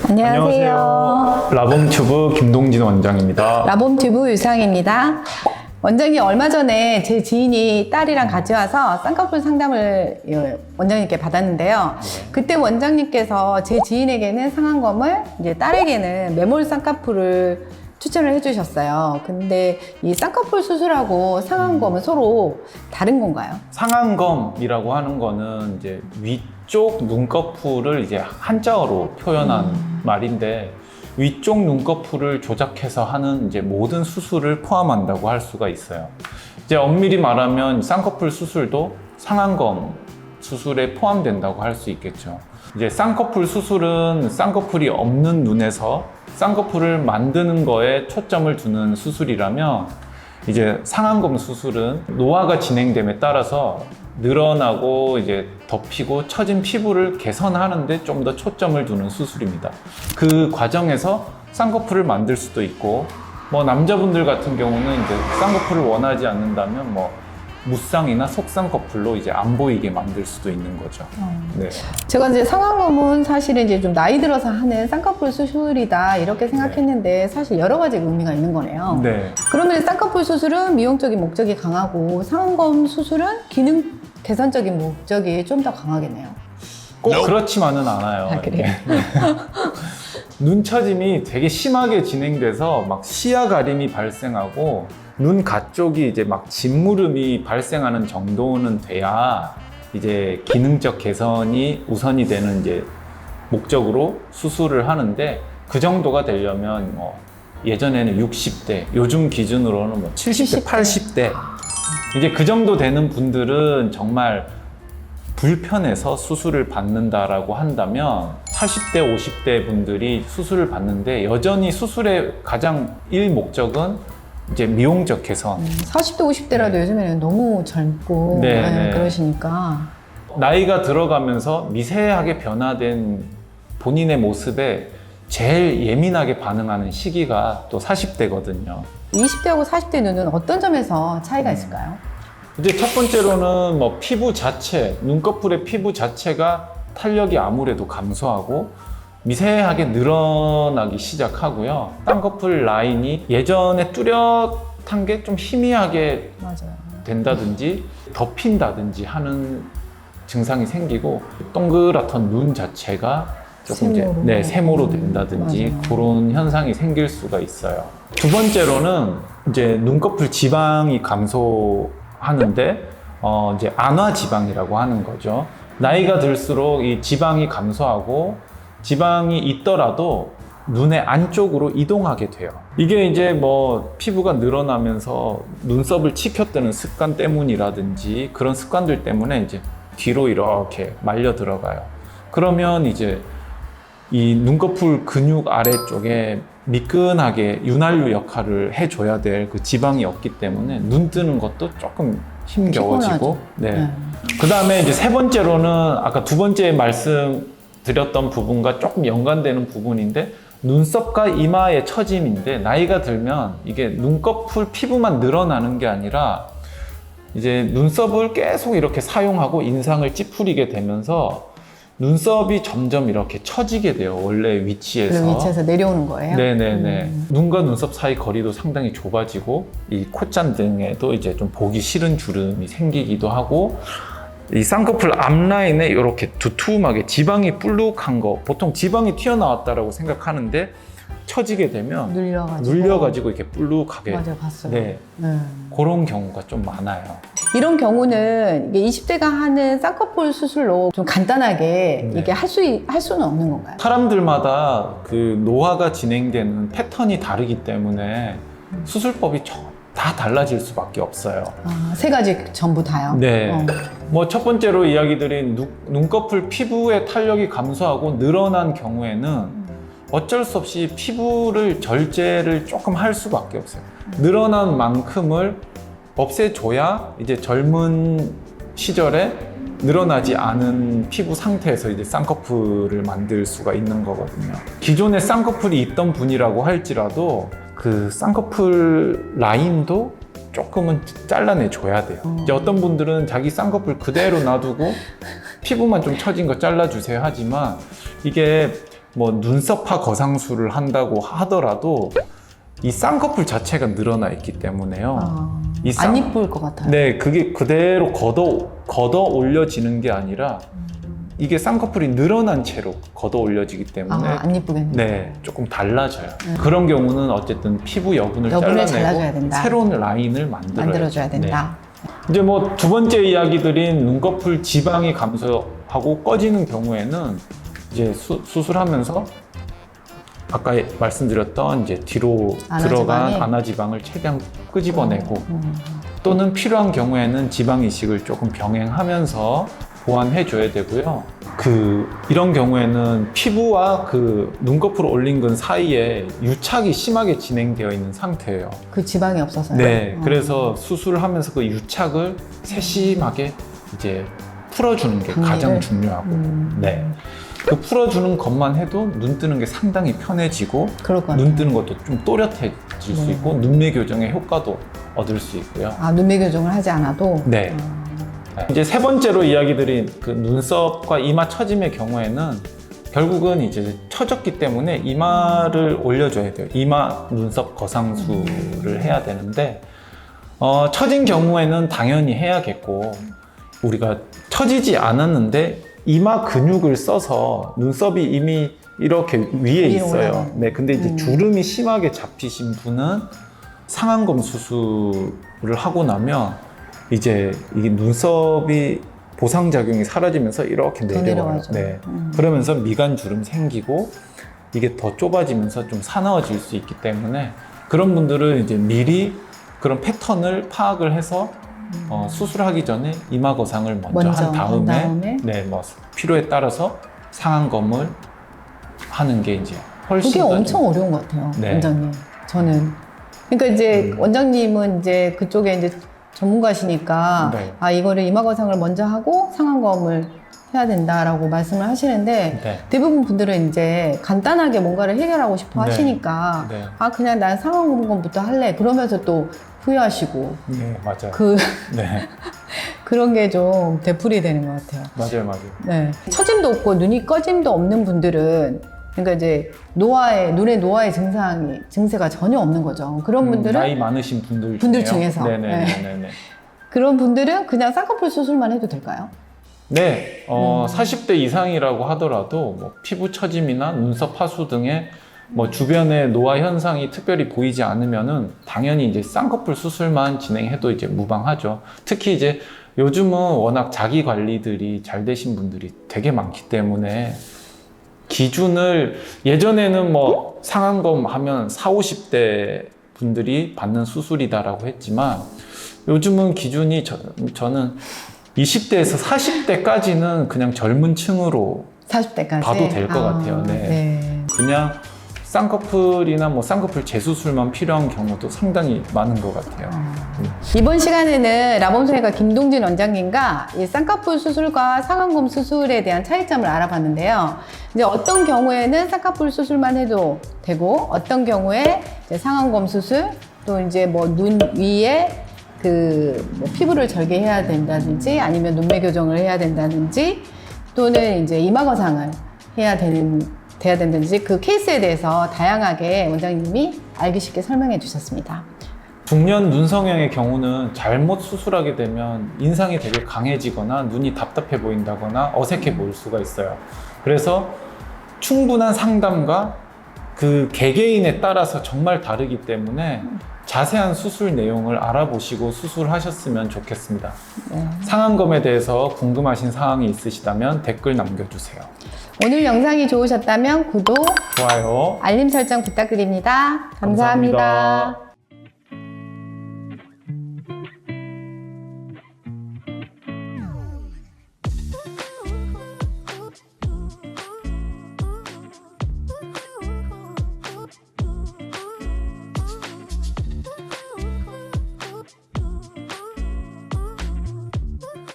안녕하세요. 라봄튜브 김동진 원장입니다. 라봄튜브 유상입니다. 원장님, 얼마 전에 제 지인이 딸이랑 같이 와서 쌍꺼풀 상담을 원장님께 받았는데요. 그때 원장님께서 제 지인에게는 상안검을, 이제 딸에게는 매몰 쌍꺼풀을 추천을 해주셨어요. 근데 이 쌍꺼풀 수술하고 상안검은 서로 다른 건가요? 상안검이라고 하는 거는 이제 위쪽 눈꺼풀을 이제 한자어로 표현한 말인데, 위쪽 눈꺼풀을 조작해서 하는 이제 모든 수술을 포함한다고 할 수가 있어요. 이제 엄밀히 말하면 쌍꺼풀 수술도 상안검 수술에 포함된다고 할 수 있겠죠. 이제 쌍꺼풀 수술은 쌍꺼풀이 없는 눈에서 쌍꺼풀을 만드는 거에 초점을 두는 수술이라면, 이제 상안검 수술은 노화가 진행됨에 따라서 늘어나고 이제 덮이고 처진 피부를 개선하는데 좀 더 초점을 두는 수술입니다. 그 과정에서 쌍꺼풀을 만들 수도 있고, 뭐 남자분들 같은 경우는 이제 쌍꺼풀을 원하지 않는다면 뭐 무쌍이나 속쌍꺼풀로 이제 안 보이게 만들 수도 있는 거죠. 네. 제가 이제 상안검은 사실은 이제 좀 나이 들어서 하는 쌍꺼풀 수술이다 이렇게 생각했는데 사실 여러 가지 의미가 있는 거네요. 네. 그러면 쌍꺼풀 수술은 미용적인 목적이 강하고 상안검 수술은 기능 개선적인 목적이 좀 더 강하겠네요. 꼭 그렇지만은 않아요. 아, 그래요? 눈 처짐이 되게 심하게 진행돼서 막 시야 가림이 발생하고 눈 가쪽이 이제 막 짓무름이 발생하는 정도는 돼야 이제 기능적 개선이 우선이 되는 이제 목적으로 수술을 하는데, 그 정도가 되려면 뭐 예전에는 60대, 요즘 기준으로는 뭐 70대, 80대 이제 그 정도 되는 분들은 정말 불편해서 수술을 받는다라고 한다면, 40대, 50대 분들이 수술을 받는데 여전히 수술의 가장 목적은 이제 미용적 개선. 40대, 50대라도 요즘에는 너무 젊고 네. 그러시니까. 나이가 들어가면서 미세하게 변화된 본인의 모습에 제일 예민하게 반응하는 시기가 또 40대거든요. 20대하고 40대 눈은 어떤 점에서 차이가 있을까요? 이제 첫 번째로는 뭐 피부 자체, 눈꺼풀의 피부 자체가 탄력이 아무래도 감소하고 미세하게 늘어나기 시작하고요. 쌍꺼풀 라인이 예전에 뚜렷한 게 좀 희미하게 맞아요. 된다든지 덮인다든지 하는 증상이 생기고, 동그랗던 눈 자체가 조금 세모로. 이제 세모로 된다든지 맞아요. 그런 현상이 생길 수가 있어요. 두 번째로는 이제 눈꺼풀 지방이 감소하는데 이제 안화 지방이라고 하는 거죠. 나이가 들수록 이 지방이 감소하고 지방이 있더라도 눈의 안쪽으로 이동하게 돼요. 이게 이제 뭐 피부가 늘어나면서 눈썹을 치켜뜨는 습관 때문이라든지 그런 습관들 때문에 이제 뒤로 이렇게 말려 들어가요. 그러면 이제 이 눈꺼풀 근육 아래쪽에 미끈하게 윤활유 역할을 해줘야 될 그 지방이 없기 때문에 눈 뜨는 것도 조금 힘겨워지고. 네. 그 다음에 이제 세 번째로는 아까 두 번째 말씀드렸던 부분과 조금 연관되는 부분인데, 눈썹과 이마의 처짐인데, 나이가 들면 이게 눈꺼풀 피부만 늘어나는 게 아니라 이제 눈썹을 계속 이렇게 사용하고 인상을 찌푸리게 되면서 눈썹이 점점 이렇게 처지게 돼요. 원래 위치에서. 그 위치에서 내려오는 거예요? 네네네. 눈과 눈썹 사이 거리도 상당히 좁아지고, 이 콧잔 등에도 이제 좀 보기 싫은 주름이 생기기도 하고, 이 쌍꺼풀 앞라인에 이렇게 두툼하게 지방이 불룩한 거, 보통 지방이 튀어나왔다라고 생각하는데 처지게 되면 눌려가지고 이렇게 불룩하게. 맞아요, 봤어요. 네. 그런 경우가 좀 많아요. 이런 경우는 이게 20대가 하는 쌍꺼풀 수술로 좀 간단하게 네. 이게 할 수는 없는 건가요? 사람들마다 그 노화가 진행되는 패턴이 다르기 때문에 수술법이 다 달라질 수밖에 없어요. 세 가지 전부 다요? 네. 뭐 첫 번째로 이야기 드린 눈꺼풀 피부의 탄력이 감소하고 늘어난 경우에는 어쩔 수 없이 피부를 절제를 조금 할 수밖에 없어요. 늘어난 만큼을 없애줘야 이제 젊은 시절에 늘어나지 않은 피부 상태에서 이제 쌍꺼풀을 만들 수가 있는 거거든요. 기존에 쌍꺼풀이 있던 분이라고 할지라도 그 쌍꺼풀 라인도 조금은 잘라내줘야 돼요. 이제 어떤 분들은 자기 쌍꺼풀 그대로 놔두고 피부만 좀 처진 거 잘라주세요 하지만, 이게 뭐 눈썹화 거상술을 한다고 하더라도 이 쌍꺼풀 자체가 늘어나 있기 때문에요. 이 안 이쁠 것 같아요. 네, 그게 그대로 걷어 올려지는 게 아니라 이게 쌍꺼풀이 늘어난 채로 걷어 올려지기 때문에 안 이쁘겠네요. 네, 조금 달라져요. 그런 경우는 어쨌든 피부 여분을 잘라줘야 잘라내고 된다. 새로운 라인을 만들어줘야 된다. 네. 이제 뭐 두 번째 이야기 드린 눈꺼풀 지방이 감소하고 꺼지는 경우에는 이제 수술하면서 아까 말씀드렸던 이제 뒤로 들어간 안아지방을 최대한 끄집어내고 또는 필요한 경우에는 지방 이식을 조금 병행하면서 보완해줘야 되고요. 이런 경우에는 피부와 그 눈꺼풀 올린 근 사이에 유착이 심하게 진행되어 있는 상태예요. 그 지방이 없어서요? 네, 그래서 수술을 하면서 그 유착을 세심하게 이제 풀어주는 게 가장 중요하고, 네. 그 풀어주는 것만 해도 눈 뜨는 게 상당히 편해지고, 그럴 것 같아요. 눈 뜨는 것도 좀 또렷해질 수 있고, 눈매 교정의 효과도 얻을 수 있고요. 눈매 교정을 하지 않아도? 네. 이제 세 번째로 이야기 드린 그 눈썹과 이마 처짐의 경우에는 결국은 이제 처졌기 때문에 이마를 올려줘야 돼요. 이마 눈썹 거상술을 해야 되는데, 처진 경우에는 당연히 해야겠고, 우리가 처지지 않았는데 이마 근육을 써서 눈썹이 이미 이렇게 위에 있어요. 네, 근데 이제 주름이 심하게 잡히신 분은 상안검 수술을 하고 나면 이제 이게 눈썹이 보상작용이 사라지면서 이렇게 내려와요. 네. 그러면서 미간 주름 생기고 이게 더 좁아지면서 좀 사나워질 수 있기 때문에 그런 분들은 이제 미리 그런 패턴을 파악을 해서 수술하기 전에 이마 거상을 먼저 한 다음에 네, 뭐 필요에 따라서 상안검을 하는 게 이제 훨씬 그게 엄청 어려운 것 같아요, 네. 원장님. 저는 그러니까 이제 원장님은 이제 그쪽에 이제 전문가시니까 네. 이거를 이마 거상을 먼저 하고 상안검을 해야 된다라고 말씀을 하시는데 네. 대부분 분들은 이제 간단하게 뭔가를 해결하고 싶어 네. 하시니까 네. 그냥 난 상안검부터 할래 그러면서 또 후회하시고 네, 맞아요. 네. 그런 게 좀 되풀이 되는 것 같아요. 맞아요. 네. 처짐도 없고 눈이 꺼짐도 없는 분들은 그러니까 이제 눈의 노화의 증세가 전혀 없는 거죠. 그런 분들은 나이 많으신 분들 중에서 네네네. 그런 분들은 그냥 쌍꺼풀 수술만 해도 될까요? 네, 40대 이상이라고 하더라도 뭐 피부 처짐이나 눈썹 하수 등의 뭐 주변의 노화 현상이 특별히 보이지 않으면은 당연히 이제 쌍꺼풀 수술만 진행해도 이제 무방하죠. 특히 이제 요즘은 워낙 자기 관리들이 잘 되신 분들이 되게 많기 때문에 기준을 예전에는 뭐 상안검 하면 40, 50대 분들이 받는 수술이다라고 했지만 요즘은 기준이 저는 20대에서 40대까지는 그냥 젊은 층으로 40대까지 봐도 될 것 같아요. 네. 그냥 쌍꺼풀이나 뭐 쌍꺼풀 재수술만 필요한 경우도 상당히 많은 것 같아요. 이번 시간에는 라봄소외과 김동진 원장님과 이 쌍꺼풀 수술과 상안검 수술에 대한 차이점을 알아봤는데요. 이제 어떤 경우에는 쌍꺼풀 수술만 해도 되고, 어떤 경우에 이제 상안검 수술, 또 이제 뭐 눈 위에 뭐 피부를 절개해야 된다든지, 아니면 눈매 교정을 해야 된다든지, 또는 이제 이마 거상을 해야 된다든지, 그 케이스에 대해서 다양하게 원장님이 알기 쉽게 설명해 주셨습니다. 중년 눈 성형의 경우는 잘못 수술하게 되면 인상이 되게 강해지거나 눈이 답답해 보인다거나 어색해 보일 수가 있어요. 그래서 충분한 상담과 그 개개인에 따라서 정말 다르기 때문에 자세한 수술 내용을 알아보시고 수술하셨으면 좋겠습니다. 상안검에 대해서 궁금하신 사항이 있으시다면 댓글 남겨주세요. 오늘 영상이 좋으셨다면 구독, 좋아요, 알림 설정 부탁드립니다. 감사합니다.